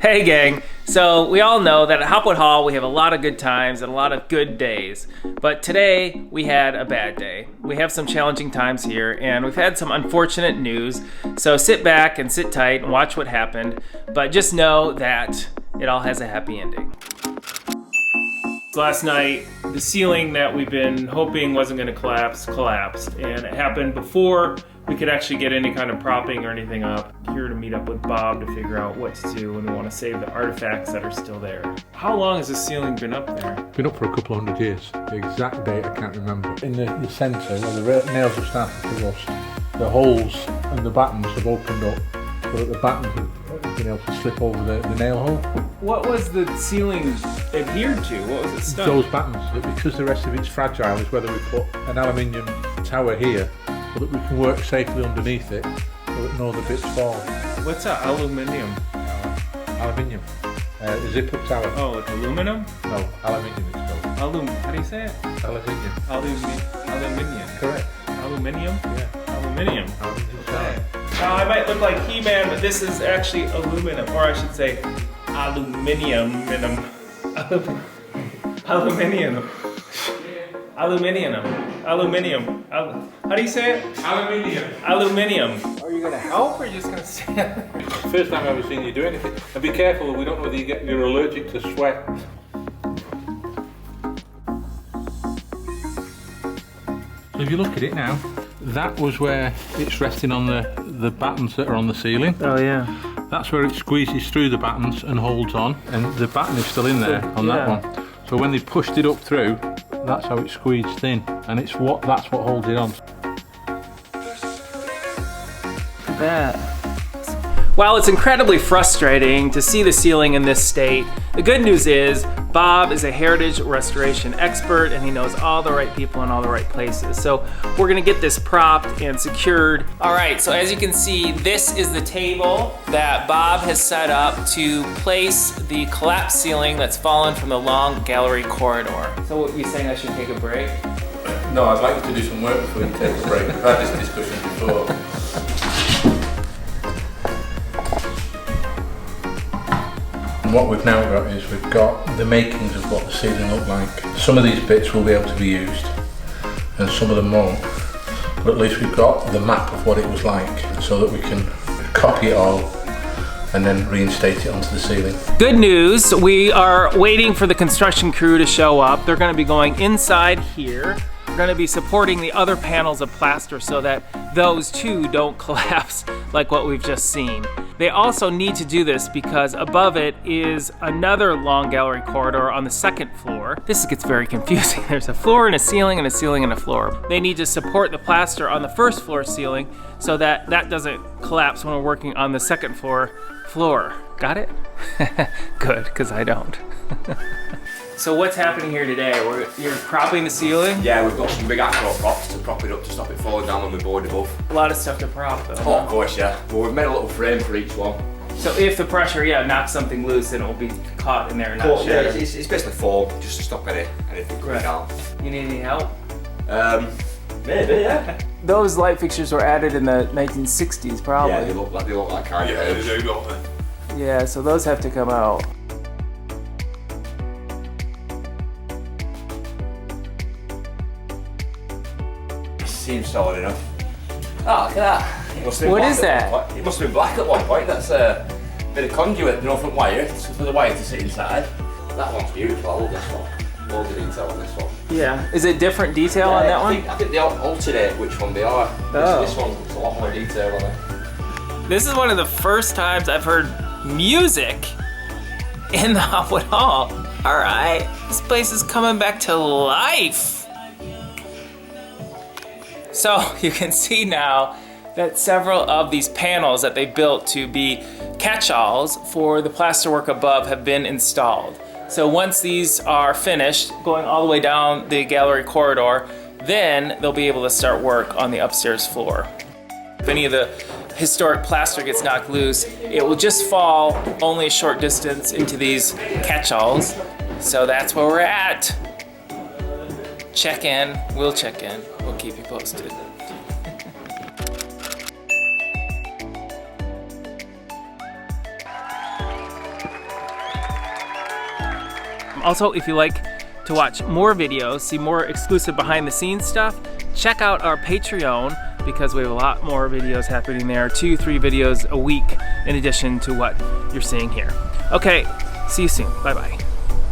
Hey gang, so we all know that at Hopwood Hall we have a lot of good times and a lot of good days, but today we had a bad day. We have some challenging times here and we've had some unfortunate news, so sit back and sit tight and watch what happened, but just know that it all has a happy ending. Last night, the ceiling that we've been hoping wasn't going to collapse, collapsed, and it happened before we could actually get any kind of propping or anything up. Here to meet up with Bob to figure out what to do, and we want to save the artifacts that are still there. How long has the ceiling been up there? Been up for a couple of 100 years. The exact date I can't remember. In the centre, where the nails have started to rust, the holes and the battens have opened up, but at the battens have been able to slip over the nail hole. What was the ceiling adhered to? What was it stuck? Those battens, but because the rest of it's fragile, is whether we put an aluminium tower here so that we can work safely underneath it so that no other bits fall. What's that? Aluminium? Aluminium. A zip-up tower. Oh, like aluminum? No, aluminium it's called. How do you say it? Aluminium. Aluminium. Correct. Aluminium? Yeah. Aluminium. Aluminium tower. Now I might look like He-Man, but this is actually aluminum, or I should say aluminium. Aluminium. Aluminium. How do you say it? Aluminium. Aluminium. Are you gonna help or are you just gonna stand? First time I've ever seen you do anything. And be careful, we don't know whether you're allergic to sweat. So if you look at it now, that was where it's resting on the battens that are on the ceiling. Oh yeah. That's where it squeezes through the battens and holds on, and the batten is still in there on that one. So when they pushed it up through, that's how it squeezed in, and that's what holds it on. That. While it's incredibly frustrating to see the ceiling in this state, the good news is Bob is a heritage restoration expert and he knows all the right people in all the right places. So we're gonna get this propped and secured. All right, so as you can see, this is the table that Bob has set up to place the collapsed ceiling that's fallen from the long gallery corridor. So what, you saying I should take a break? No, I'd like you to do some work before you take a break. We've had this discussion before. What we've now got is we've got the makings of what the ceiling looked like. Some of these bits will be able to be used and some of them won't, but at least we've got the map of what it was like so that we can copy it all and then reinstate it onto the ceiling. Good news, we are waiting for the construction crew to show up. They're going to be going inside here. We're going to be supporting the other panels of plaster so that those too don't collapse like what we've just seen. They also need to do this because above it is another long gallery corridor on the second floor. This gets very confusing. There's a floor and a ceiling and a ceiling and a floor. They need to support the plaster on the first floor ceiling so that that doesn't collapse when we're working on the second floor. Got it? Good, because I don't. So what's happening here today? You're propping the ceiling? Yeah, we've got some big actual props to prop it up to stop it falling down when we board above. A lot of stuff to prop though. Oh, of course, yeah. Well, we've made a little frame for each one. So if the pressure, knocks something loose, then it will be caught in there and not Yeah, shattered. it's basically foam, just to stop anything coming down. You need any help? Maybe, yeah. Those light fixtures were added in the 1960s, probably. Yeah, they look like kind of. Yeah, they do, don't they? Yeah, so those have to come out. Seems solid enough. Oh, look at that. It must have been What black is that? It must have been black at one point. That's a bit of conduit, front wire, for the wire to sit inside. That one's beautiful. I love this one. All the detail on this one. Yeah. Is it different detail on that one? I think they alternate which one they are. Oh. This one's a lot more detail on it. This is one of the first times I've heard music in the Hopwood Hall. All right, this place is coming back to life. So you can see now that several of these panels that they built to be catch-alls for the plasterwork above have been installed. So once these are finished, going all the way down the gallery corridor, then they'll be able to start work on the upstairs floor. If any of the historic plaster gets knocked loose, it will just fall only a short distance into these catch-alls. So that's where we're at. Check in, we'll check in, we'll keep you posted. Also, if you like to watch more videos, see more exclusive behind the scenes stuff, check out our Patreon, because we have a lot more videos happening there, 2-3 videos a week in addition to what you're seeing here. Okay, see you soon. Bye bye.